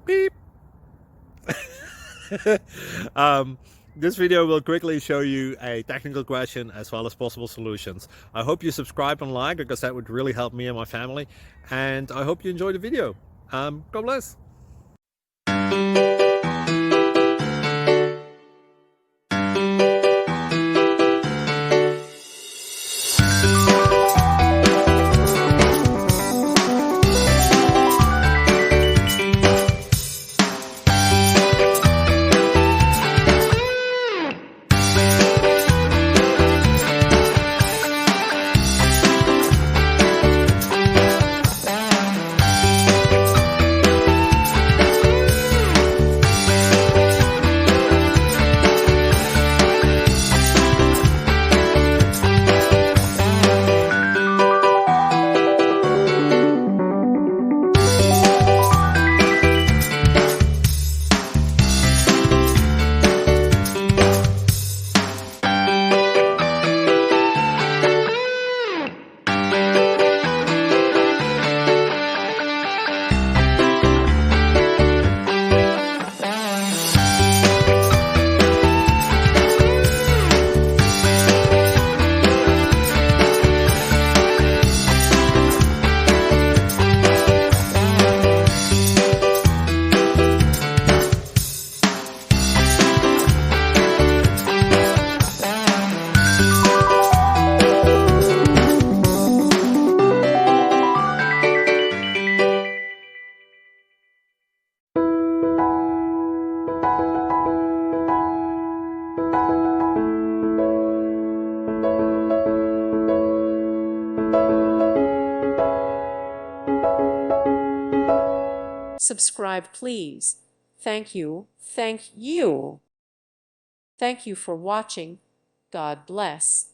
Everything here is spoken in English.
Beep. This video will quickly show you a technical question as well as possible solutions. I hope you subscribe and like, because that would really help me and my family. And I hope you enjoy the video. God bless. Subscribe, please. Thank you. Thank you. Thank you for watching. God bless.